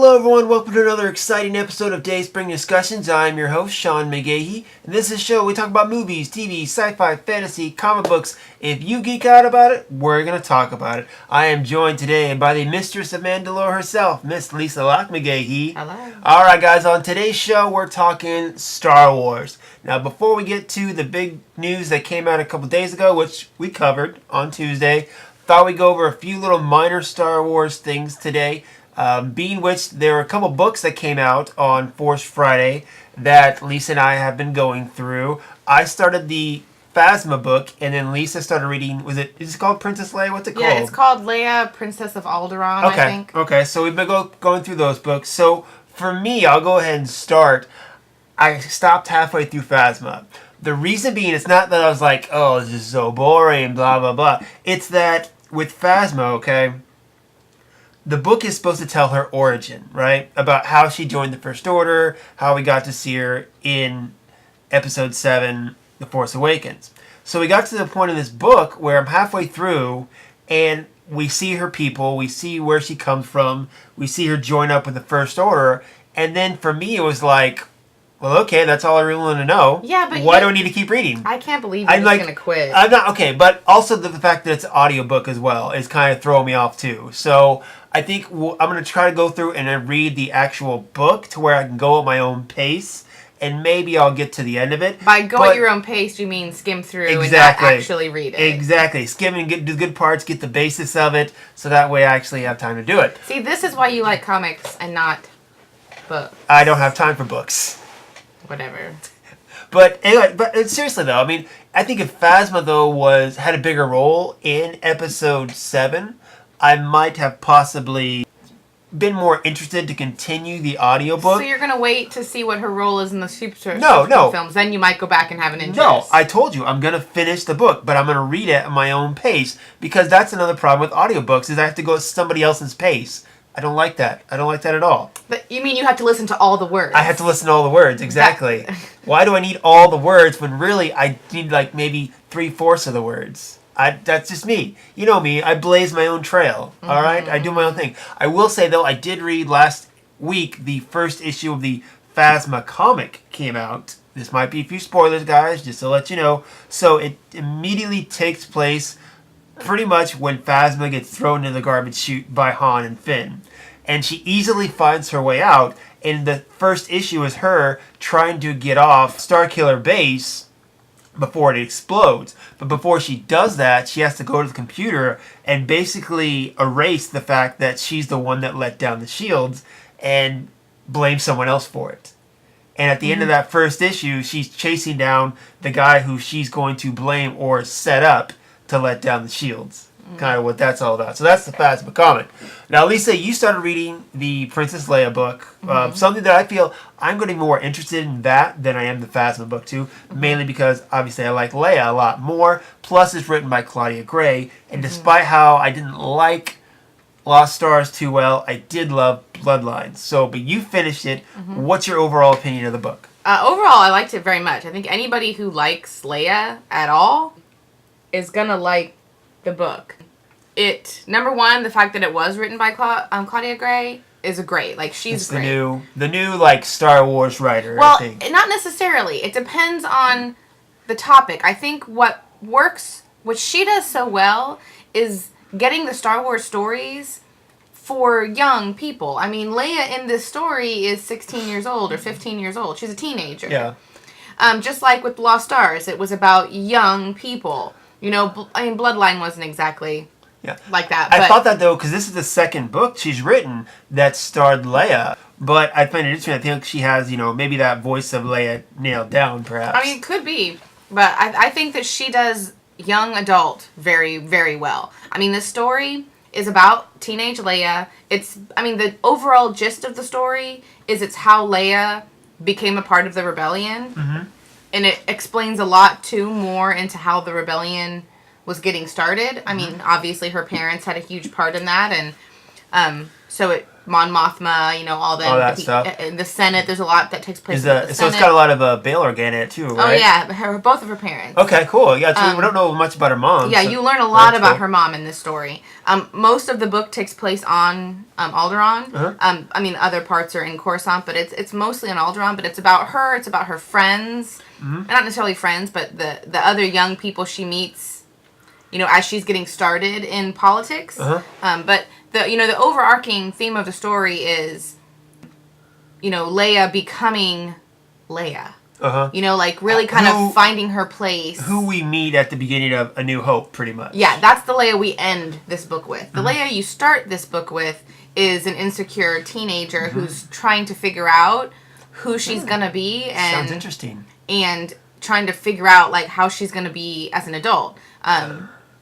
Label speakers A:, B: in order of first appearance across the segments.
A: Hello everyone, welcome to another exciting episode of Dayspring Discussions. I'm your host, Sean McGahee, and this is a show we talk about movies, TV, sci-fi, fantasy, comic books. If you geek out about it, we're going to talk about it. I am joined today by the mistress of Mandalore herself, Miss Lisa Locke McGahee.
B: Hello.
A: Alright guys, on today's show we're talking Star Wars. Now before we get to the big news that came out a couple days ago, which we covered on Tuesday, thought we'd go over a few little minor Star Wars things today. Being which there were a couple books that came out on Force Friday that Lisa and I have been going through. I started the Phasma book, and then Lisa started reading. Is it called Princess Leia? What's it called?
B: Yeah, it's called Leia, Princess of Alderaan, I think.
A: Okay, so we've been going through those books. So for me, I'll go ahead and start. I stopped halfway through Phasma. The reason being, it's not that I was like, oh, this is so boring, blah, blah, blah. It's that with Phasma, okay, the book is supposed to tell her origin, right? About how she joined the First Order, how we got to see her in Episode 7, The Force Awakens. So we got to the point in this book where I'm halfway through, and we see her people, we see where she comes from, we see her join up with the First Order, and then for me it was like, well, okay, that's all I really want to know.
B: Yeah, but
A: why do I need to keep reading?
B: I can't believe you're just going to quit.
A: I'm not, okay, but also the fact that it's an audiobook as well is kind of throwing me off too. So I think I'm going to try to go through and then read the actual book to where I can go at my own pace, and maybe I'll get to the end of it.
B: By go at your own pace, you mean skim through and not actually read it.
A: Exactly. Skim and do the good parts, get the basis of it, so that way I actually have time to do it.
B: See, this is why you like comics and not books.
A: I don't have time for books.
B: Whatever.
A: But anyway, seriously though, I mean, I think if Phasma though had a bigger role in Episode 7, I might have possibly been more interested to continue the audiobook.
B: So you're going to wait to see what her role is in the Super films, then you might go back and have an interest.
A: No, I told you, I'm going to finish the book, but I'm going to read it at my own pace, because that's another problem with audiobooks, is I have to go at somebody else's pace. I don't like that. I don't like that at all.
B: But you mean you have to listen to all the words?
A: I have to listen to all the words, exactly. Why do I need all the words when really I need like maybe 3/4 of the words? That's just me. You know me. I blaze my own trail. Mm-hmm. All right? I do my own thing. I will say, though, I did read last week the first issue of the Phasma comic came out. This might be a few spoilers, guys, just to let you know. So it immediately takes place pretty much when Phasma gets thrown into the garbage chute by Han and Finn. And she easily finds her way out. And the first issue is her trying to get off Starkiller Base before it explodes. But before she does that, she has to go to the computer and basically erase the fact that she's the one that let down the shields and blame someone else for it. And at the end of that first issue, she's chasing down the guy who she's going to blame or set up to let down the shields. Kind of what that's all about. So that's the Phasma comic. Now, Lisa, you started reading the Princess Leia book. Something that I feel I'm going to be more interested in that than I am the Phasma book too. Mainly because, obviously, I like Leia a lot more. Plus, it's written by Claudia Gray. And despite how I didn't like Lost Stars too well, I did love Bloodlines. So, but you finished it. What's your overall opinion of the book?
B: Overall, I liked it very much. I think anybody who likes Leia at all is going to like the book. Number one, the fact that it was written by Claudia Gray is great. Like, she's great.
A: The new like Star Wars writer.
B: Well,
A: I think.
B: Not necessarily. It depends on the topic. I think what she does so well is getting the Star Wars stories for young people. I mean, Leia in this story is 16 years old or 15 years old. She's a teenager.
A: Yeah.
B: Just like with Lost Stars, it was about young people. You know, I mean, Bloodline wasn't exactly like that.
A: I thought that, though, because this is the second book she's written that starred Leia. But I find it interesting. I think she has, maybe that voice of Leia nailed down, perhaps.
B: I mean, it could be. But I think that she does young adult very, very well. I mean, this story is about teenage Leia. The overall gist of the story is it's how Leia became a part of the rebellion. Mm-hmm. And it explains a lot, too, more into how the rebellion was getting started. I mean, obviously her parents had a huge part in that. And Mon Mothma, all them.
A: All that stuff.
B: The Senate, there's a lot that takes place in the Senate.
A: So it's got a lot of Bail Organa in it too, right?
B: Oh yeah, both of her parents.
A: Okay, cool. Yeah, so we don't know much about her mom.
B: Yeah,
A: so
B: you learn a lot about her mom in this story. Most of the book takes place on Alderaan.
A: Uh-huh.
B: Other parts are in Coruscant, but it's mostly on Alderaan. But it's about her. It's about her friends.
A: Mm-hmm.
B: Not necessarily friends, but the other young people she meets. As she's getting started in politics.
A: Uh-huh.
B: But the overarching theme of the story is, Leia becoming Leia.
A: Uh-huh.
B: Really kind of finding her place.
A: Who we meet at the beginning of A New Hope, pretty much.
B: Yeah, that's the Leia we end this book with. The Leia you start this book with is an insecure teenager who's trying to figure out who she's gonna be, and
A: sounds interesting.
B: And trying to figure out how she's gonna be as an adult.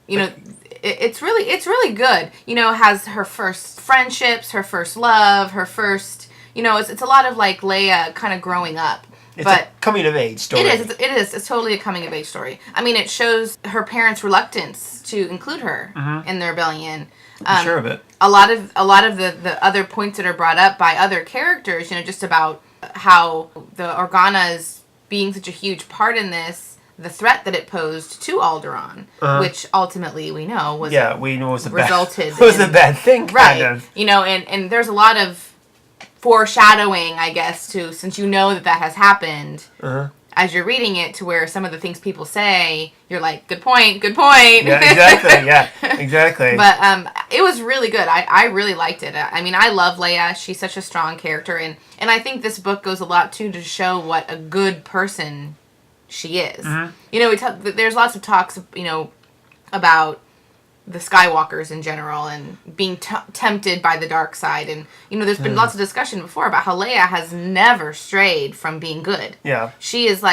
B: It's really good. Has her first friendships, her first love, her first. It's a lot of Leia kind of growing up.
A: It's a coming of age story.
B: It is. It's totally a coming of age story. It shows her parents' reluctance to include her in the rebellion.
A: I'm sure of it.
B: A lot of the other points that are brought up by other characters, just about how the Organas being such a huge part in this, the threat that it posed to Alderaan, which ultimately we know was
A: a bad thing, kind of.
B: And there's a lot of foreshadowing, I guess, since you know that has happened as you're reading it, to where some of the things people say, you're like, good point.
A: Yeah, exactly. Yeah, exactly.
B: But it was really good. I really liked it. I love Leia. She's such a strong character, and I think this book goes a lot too to show what a good person she is. There's lots of talks, about the Skywalkers in general and being tempted by the dark side, and there's been lots of discussion before about how Leia has never strayed from being good.
A: Yeah,
B: she is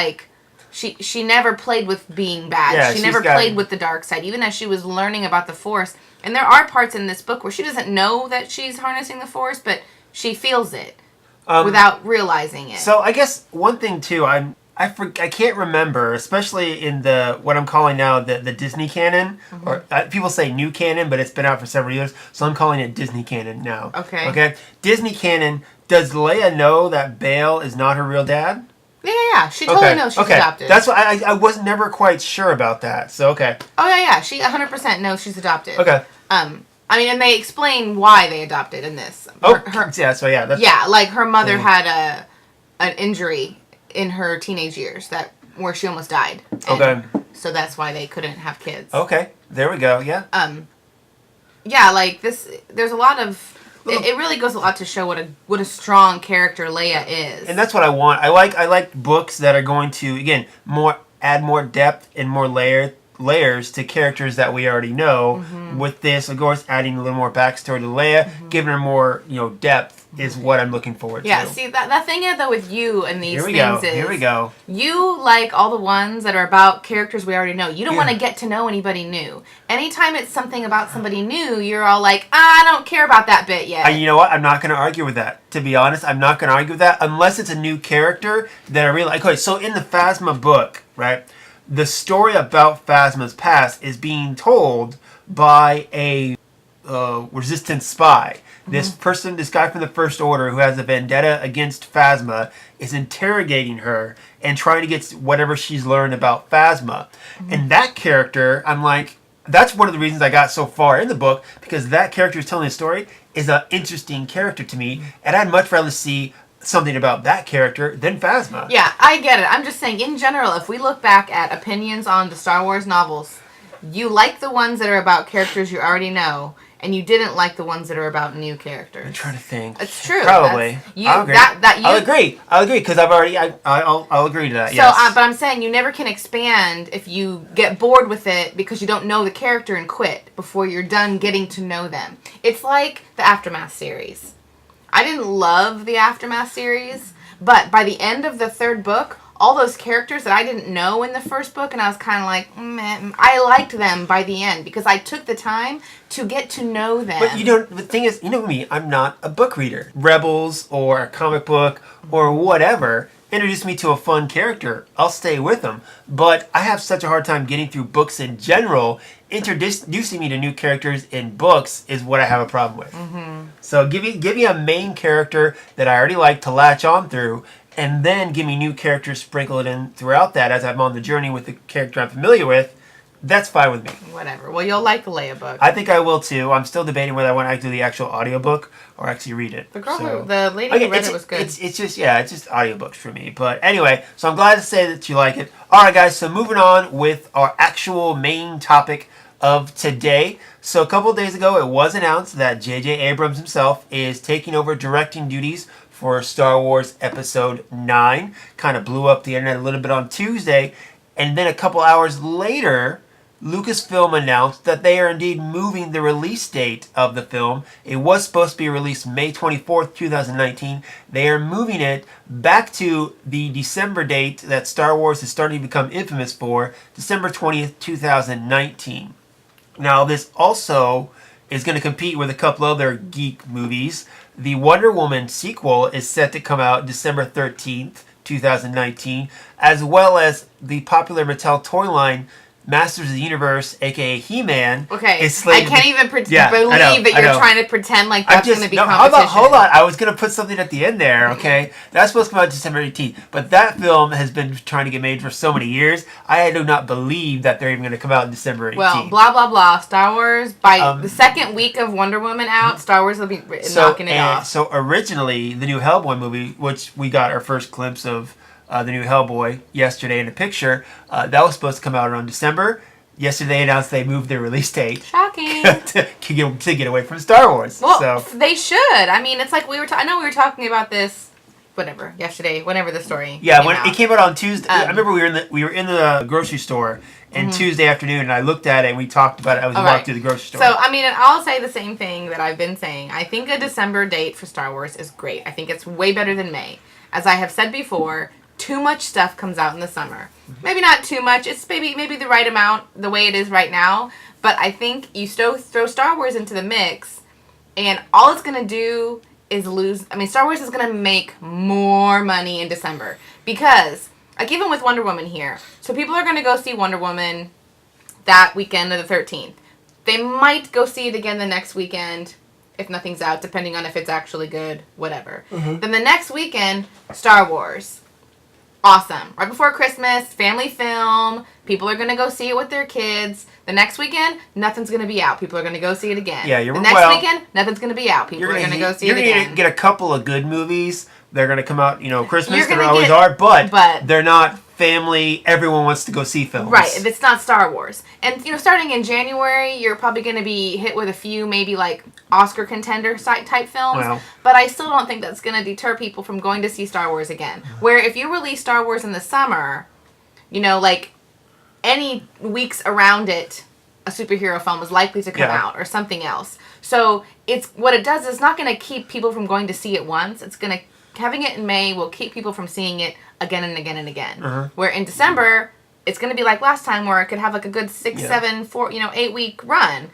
B: she never played with being bad.
A: Yeah,
B: she never played with the dark side, even as she was learning about the Force. And there are parts in this book where she doesn't know that she's harnessing the Force, but she feels it without realizing it.
A: So I guess one thing too, I can't remember, especially in what I'm calling now the Disney canon, or people say new canon, but it's been out for several years, so I'm calling it Disney canon now. Okay. Disney canon. Does Leia know that Bail is not her real dad?
B: Yeah. She totally knows she's adopted.
A: That's why I was never quite sure about that. So okay.
B: Oh yeah. She 100% knows she's adopted.
A: Okay.
B: And they explain why they adopted in this. Her mother had an injury in her teenage years where she almost died. So that's why they couldn't have kids.
A: Okay. There we go. Yeah.
B: There's a lot of it really goes a lot to show what a strong character Leia is.
A: And that's what I want. I like books that are going to, again, add more depth and more layers to characters that we already know. With this, of course, adding a little more backstory to Leia, giving her more, depth is what I'm looking forward to.
B: Yeah, see, that thing though with you and these things is...
A: Here we go.
B: You like all the ones that are about characters we already know. You don't want to get to know anybody new. Anytime it's something about somebody new, you're all like, I don't care about that bit yet.
A: You know what? I'm not going to argue with that. To be honest, I'm not going to argue with that unless it's a new character that I really like. Okay, so in the Phasma book, right, the story about Phasma's past is being told by a resistance spy. This person, this guy from the First Order who has a vendetta against Phasma, is interrogating her and trying to get whatever she's learned about Phasma. And that character, I'm like, that's one of the reasons I got so far in the book, because that character who's telling the story is an interesting character to me, and I'd much rather see something about that character than Phasma.
B: Yeah, I get it. I'm just saying, in general, if we look back at opinions on the Star Wars novels, you like the ones that are about characters you already know, and you didn't like the ones that are about new characters.
A: I'm trying to think.
B: It's true.
A: Probably. I'll agree. I'll agree because I'll agree to that.
B: So,
A: yes.
B: But I'm saying you never can expand if you get bored with it because you don't know the character and quit before you're done getting to know them. It's like the Aftermath series. I didn't love the Aftermath series, but by the end of the third book, all those characters that I didn't know in the first book, and I was kind of like, meh, I liked them by the end because I took the time to get to know them.
A: But the thing is, me, I'm not a book reader. Rebels or a comic book or whatever. introduce me to a fun character, I'll stay with them. But I have such a hard time getting through books in general. Introducing me to new characters in books is what I have a problem with. So give me a main character that I already like to latch on through, and then give me new characters sprinkled in throughout that as I'm on the journey with the character I'm familiar with. That's fine with me.
B: Whatever. Well, you'll like the Leia book.
A: I think I will too. I'm still debating whether I want to do the actual audiobook or actually read it.
B: The lady who read it was good.
A: It's just audiobooks for me. But anyway, so I'm glad to say that you like it. All right, guys. So moving on with our actual main topic of today. So a couple of days ago, it was announced that J.J. Abrams himself is taking over directing duties for Star Wars Episode 9. Kind of blew up the internet a little bit on Tuesday. And then a couple hours later, Lucasfilm announced that they are indeed moving the release date of the film. It was supposed to be released May 24th, 2019. They are moving it back to the December date that Star Wars is starting to become infamous for, December 20th, 2019. Now, this also is going to compete with a couple other geek movies. The Wonder Woman sequel is set to come out December 13th, 2019, as well as the popular Mattel toy line Masters of the Universe, aka He-Man.
B: Okay,
A: is slated
B: I can't even believe that you're trying to pretend like that's going to be competition.
A: Hold on. I was going to put something at the end there, okay? That's supposed to come out December 18th. But that film has been trying to get made for so many years. I do not believe that they're even going to come out in December 18th.
B: Well, blah, blah, blah. Star Wars, by the second week of Wonder Woman out, Star Wars will be knocking it off.
A: So originally, the new Hellboy movie, which we got our first glimpse of, the new Hellboy yesterday in a picture. That was supposed to come out around December. Yesterday they announced they moved their release date.
B: Shocking.
A: to get away from Star Wars.
B: Well, they should. I mean, it's like I know we were talking about this, yesterday, whenever the story
A: came
B: out.
A: When it came out on Tuesday. I remember we were in the grocery store and Tuesday afternoon, and I looked at it and we talked about it. I was walking through the grocery store.
B: So, I mean, I'll say the same thing that I've been saying. I think a December date for Star Wars is great. I think it's way better than May. As I have said before, too much stuff comes out in the summer. Maybe not too much. It's maybe the right amount, the way it is right now. But I think you still throw Star Wars into the mix, and all it's going to do is lose. I mean, Star Wars is going to make more money in December. Because, like even with Wonder Woman here, so people are going to go see Wonder Woman that weekend of the 13th. They might go see it again the next weekend, if nothing's out, depending on if it's actually good, whatever. Then the next weekend, Star Wars. Awesome. Right before Christmas, family film. People are going to go see it with their kids. The next weekend, nothing's going to be out. People are going to go see it again.
A: Yeah,
B: the next weekend, nothing's going to be out. People are going to go see it again.
A: You're going to get a couple of good movies. They're going to come out, Christmas. There always are, but they're not family. Everyone wants to go see films.
B: Right. If it's not Star Wars. And, starting in January, you're probably going to be hit with a few maybe like Oscar contender type films.
A: Well,
B: but I still don't think that's going to deter people from going to see Star Wars again. Where if you release Star Wars in the summer, like any weeks around it, a superhero film is likely to come out or something else. So what it does is not going to keep people from going to see it once. It's going to having it in May will keep people from seeing it again and again and again. Where in December, it's going to be like last time where it could have like a good 6, 7, 4, 8-week run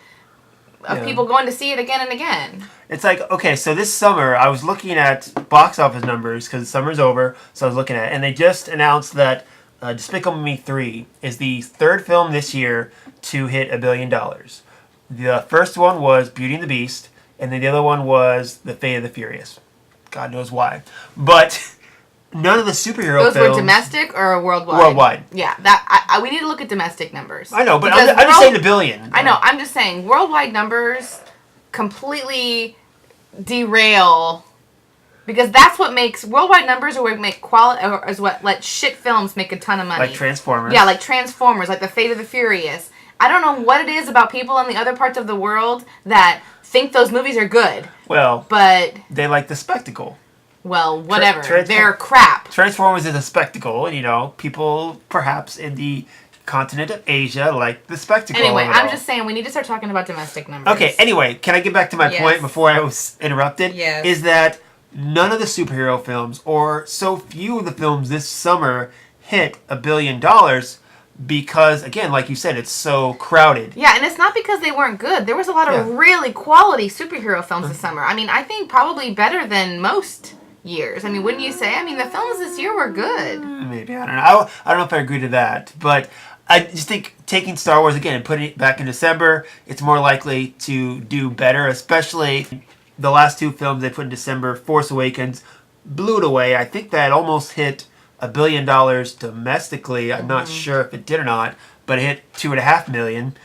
B: of people going to see it again and again.
A: It's like, okay, so this summer, I was looking at box office numbers because summer's over, so I was looking at it, and they just announced that Despicable Me 3 is the third film this year to hit $1 billion. The first one was Beauty and the Beast, and then the other one was The Fate of the Furious. God knows why. But none of the superhero films...
B: Those were domestic or worldwide?
A: Worldwide.
B: Yeah, we need to look at domestic numbers.
A: I know, but I'm just saying $1 billion.
B: I know, I'm just saying worldwide numbers completely derail... Because that's what makes... Worldwide numbers are what make quality... Or is what let shit films make a ton of money.
A: Like Transformers.
B: Yeah, like Transformers, like The Fate of the Furious. I don't know what it is about people in the other parts of the world that think those movies are good.
A: Well,
B: but
A: they like the spectacle.
B: Well, whatever. They're crap.
A: Transformers is a spectacle, and people perhaps in the continent of Asia like the spectacle.
B: Anyway, I'm just saying we need to start talking about domestic numbers.
A: Okay, anyway, can I get back to my point before I was interrupted?
B: Yes.
A: Is that none of the superhero films, or so few of the films this summer, hit $1 billion because, again, like you said, it's so crowded.
B: Yeah, and it's not because they weren't good. There was a lot of really quality superhero films this summer. I mean, I think probably better than most years. I mean, wouldn't you say? I mean, the films this year were good.
A: Maybe. I don't know. I don't know if I agree to that. But I just think taking Star Wars again and putting it back in December, it's more likely to do better, especially the last two films they put in December, Force Awakens, blew it away. I think that almost hit $1 billion domestically. I'm not sure if it did or not, but it hit $2.5 million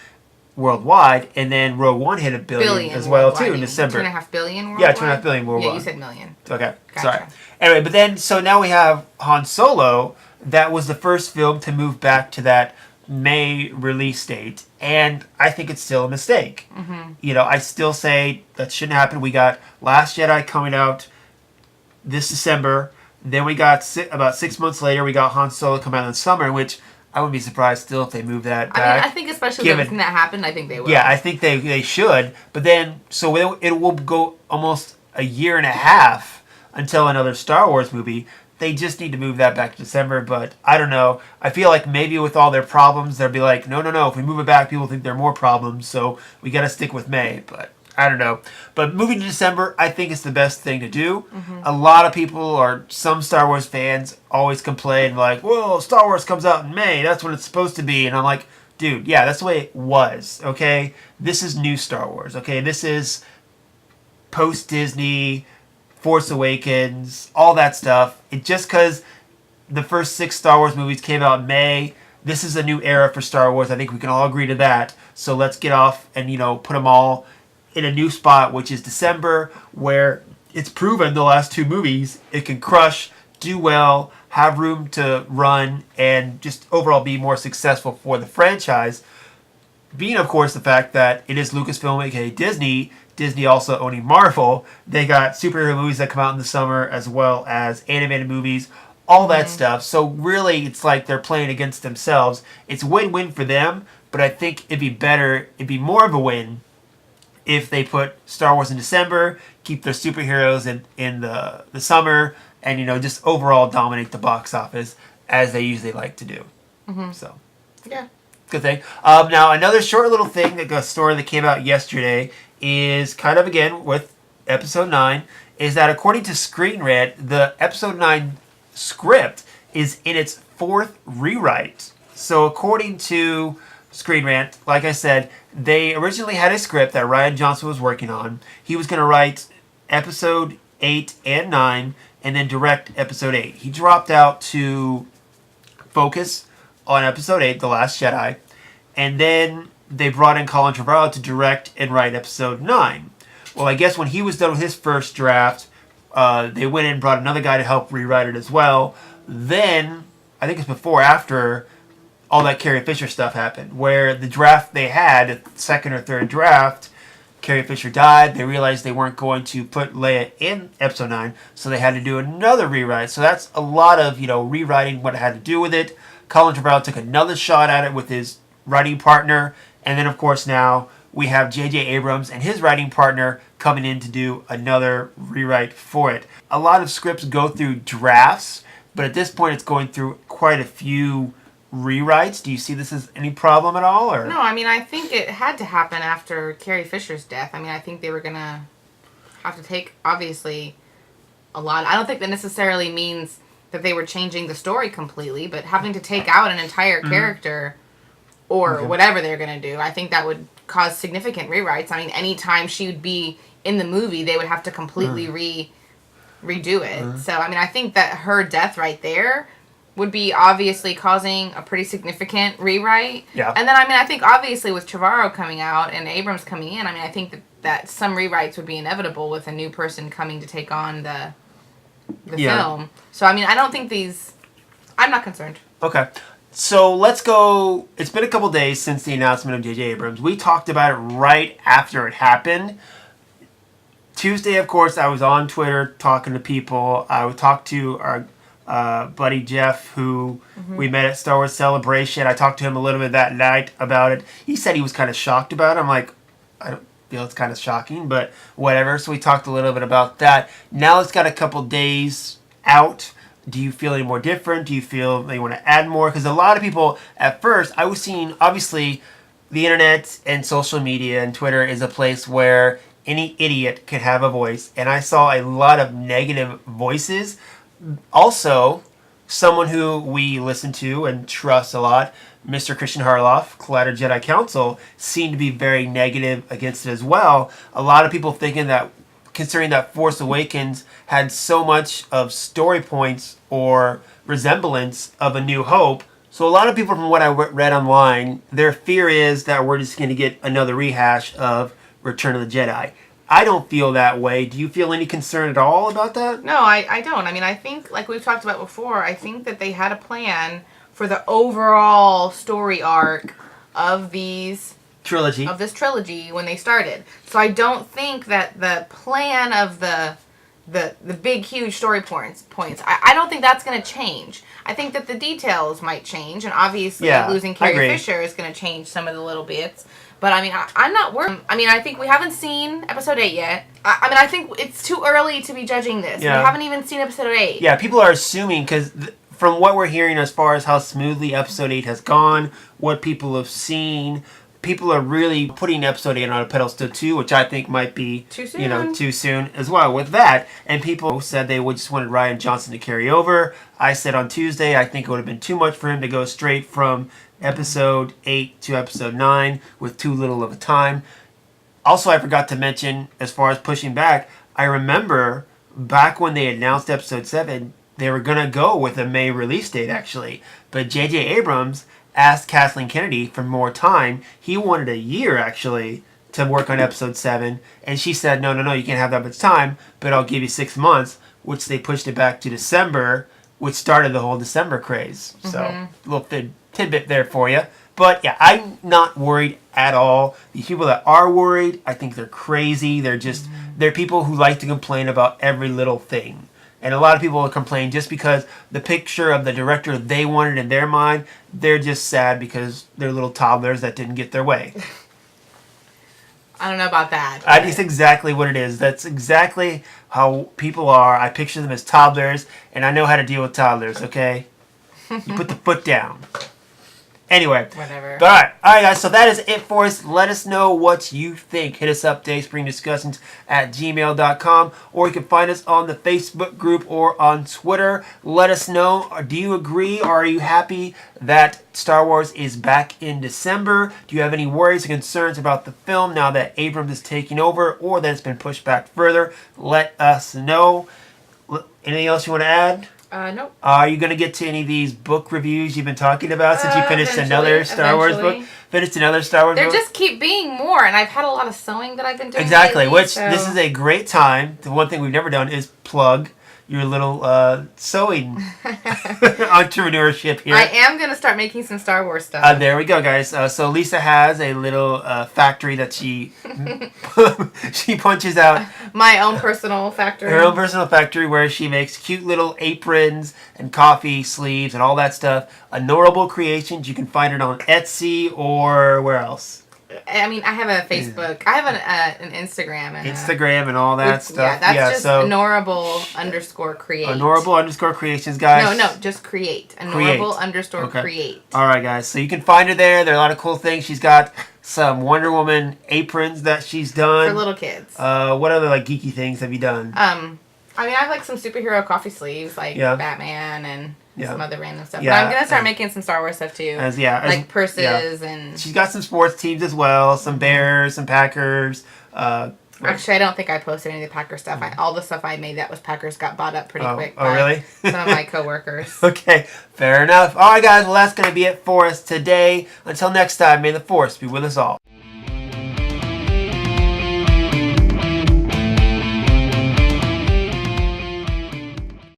A: worldwide, and then Rogue One hit $1 billion as well too in December.
B: $2.5 billion worldwide?
A: Yeah, $2.5 billion worldwide.
B: Yeah, you said million.
A: Okay,
B: Gotcha.
A: sorry. Anyway, but then, so now we have Han Solo. That was the first film to move back to that May release date, and I think it's still a mistake. You know, I still say that shouldn't happen. We got Last Jedi coming out this December. Then we got about 6 months later, we got Han Solo coming out in the summer, which I wouldn't be surprised still if they move that back.
B: I mean, I think especially with everything that happened, I think they will.
A: Yeah, I think they should. But then, so it will go almost a year and a half until another Star Wars movie. They just need to move that back to December, but I don't know. I feel like maybe with all their problems, they'll be like, no. If we move it back, people think there are more problems, so we got to stick with May. But I don't know. But moving to December, I think it's the best thing to do. A lot of people, or some Star Wars fans, always complain like, "Whoa, Star Wars comes out in May. That's when it's supposed to be." And I'm like, dude, yeah, that's the way it was. Okay, this is new Star Wars. Okay, this is post Disney. Force Awakens, all that stuff. It just because the first 6 Star Wars movies came out in May, this is a new era for Star Wars. I think we can all agree to that. So let's get off and, put them all in a new spot, which is December, where it's proven the last 2 movies, it can crush, do well, have room to run, and just overall be more successful for the franchise. Being, of course, the fact that it is Lucasfilm, aka Disney also owning Marvel. They got superhero movies that come out in the summer as well as animated movies, all that stuff. So really, it's like they're playing against themselves. It's win-win for them, but I think it'd be more of a win if they put Star Wars in December, keep their superheroes in the summer, and just overall dominate the box office as they usually like to do. So
B: yeah.
A: Good thing. Now, another short little thing, a story that came out yesterday, is kind of, again, with Episode 9, is that according to Screen Rant, the Episode 9 script is in its 4th rewrite. So according to Screen Rant, like I said, they originally had a script that Rian Johnson was working on. He was going to write Episode 8 and 9, and then direct Episode 8. He dropped out to focus on Episode 8, The Last Jedi, and then they brought in Colin Trevorrow to direct and write Episode 9. Well, I guess when he was done with his first draft, they went in and brought another guy to help rewrite it as well. Then, I think it's before or after all that Carrie Fisher stuff happened, where the draft they had, the second or third draft, Carrie Fisher died. They realized they weren't going to put Leia in Episode 9, so they had to do another rewrite. So that's a lot of, rewriting what it had to do with it. Colin Trevorrow took another shot at it with his writing partner. And then, of course, now we have J.J. Abrams and his writing partner coming in to do another rewrite for it. A lot of scripts go through drafts, but at this point it's going through quite a few rewrites. Do you see this as any problem at all? Or?
B: No, I mean, I think it had to happen after Carrie Fisher's death. I mean, I think they were going to have to take, obviously, a lot. I don't think that necessarily means that they were changing the story completely, but having to take out an entire character or whatever they're going to do, I think that would cause significant rewrites. I mean, anytime she would be in the movie, they would have to completely redo it. So, I mean, I think that her death right there would be obviously causing a pretty significant rewrite.
A: Yeah.
B: And then, I mean, I think obviously with Trevorrow coming out and Abrams coming in, I mean, I think that some rewrites would be inevitable with a new person coming to take on the film. So, I mean, I don't think I'm not concerned.
A: Okay. So let's go. It's been a couple days since the announcement of J.J. Abrams. We talked about it right after it happened. Tuesday, of course, I was on Twitter talking to people. I would talk to our buddy Jeff, who we met at Star Wars Celebration. I talked to him a little bit that night about it. He said he was kind of shocked about it. I'm like, I don't feel it's kind of shocking, but whatever. So we talked a little bit about that. Now it's got a couple days out. Do you feel any more different? Do you feel they want to add more? Because a lot of people, at first, I was seeing, obviously, the internet and social media and Twitter is a place where any idiot can have a voice, and I saw a lot of negative voices. Also, someone who we listen to and trust a lot, Mr. Christian Harloff, Collider Jedi Council, seemed to be very negative against it as well. A lot of people thinking that, considering that Force Awakens had so much of story points or resemblance of A New Hope. So a lot of people, from what I read online, their fear is that we're just going to get another rehash of Return of the Jedi. I don't feel that way. Do you feel any concern at all about that?
B: No, I don't. I mean, I think, like we've talked about before, I think that they had a plan for the overall story arc of this trilogy when they started. So I don't think that the plan of the big, huge story points, I don't think that's going to change. I think that the details might change, and obviously losing Carrie Fisher is going to change some of the little bits. But, I mean, I'm not worried. I mean, I think we haven't seen Episode 8 yet. I mean, I think it's too early to be judging this. Yeah. We haven't even seen Episode 8.
A: Yeah, people are assuming, because from what we're hearing as far as how smoothly Episode 8 has gone, what people have seen, people are really putting Episode 8 on a pedestal too, which I think might be too soon as well with that. And people said they just wanted Rian Johnson to carry over. I said on Tuesday I think it would have been too much for him to go straight from Episode 8 to Episode 9 with too little of a time. Also, I forgot to mention, as far as pushing back, I remember back when they announced Episode 7, they were going to go with a May release date, actually. But J.J. Abrams asked Kathleen Kennedy for more time. He wanted a year, actually, to work on Episode 7. And she said, no, you can't have that much time, but I'll give you 6 months, which they pushed it back to December, which started the whole December craze. So, a little tidbit there for you. But, yeah, I'm not worried at all. The people that are worried, I think they're crazy. They're just, they're people who like to complain about every little thing. And a lot of people will complain just because the picture of the director they wanted in their mind, they're just sad because they're little toddlers that didn't get their way.
B: I don't know about that.
A: That's exactly what it is. That's exactly how people are. I picture them as toddlers, and I know how to deal with toddlers, okay? You put the foot down. Anyway.
B: Whatever.
A: All right, guys. So that is it for us. Let us know what you think. Hit us up, dayspringdiscussions@gmail.com, or you can find us on the Facebook group or on Twitter. Let us know. Do you agree, or are you happy that Star Wars is back in December? Do you have any worries or concerns about the film now that Abrams is taking over, or that it's been pushed back further? Let us know. Anything else you want to add?
B: Nope.
A: Are you going to get to any of these book reviews you've been talking about since you finished another Star Wars book? Finished another Star Wars book?
B: There just keep being more, and I've had a lot of sewing that I've been doing
A: Exactly,
B: lately,
A: this is a great time. The one thing we've never done is plug your little sewing entrepreneurship here.
B: I am going to start making some Star Wars stuff.
A: There we go, guys. So Lisa has a little factory that she she punches out.
B: My own personal factory.
A: Her own personal factory where she makes cute little aprons and coffee sleeves and all that stuff. Adorable creations. You can find it on Etsy or where else?
B: I mean, I have a Facebook. I have an Instagram.
A: And all that stuff.
B: Yeah, that's just honorable_create.
A: Honorable_creations, guys.
B: No, just create. Honorable_create.
A: All right, guys. So you can find her there. There are a lot of cool things. She's got some Wonder Woman aprons that she's done.
B: For little kids.
A: What other geeky things have you done?
B: I mean, I have some superhero coffee sleeves, Batman and some other random stuff. But I'm going to start making some Star Wars stuff too. Like purses and...
A: She's got some sports teams as well. Some Bears, some Packers.
B: Actually, I don't think I posted any of the Packer stuff. All the stuff I made that was Packers got bought up pretty quick by
A: really?
B: some of my coworkers.
A: Okay, fair enough. All right, guys. Well, that's going to be it for us today. Until next time, may the Force be with us all.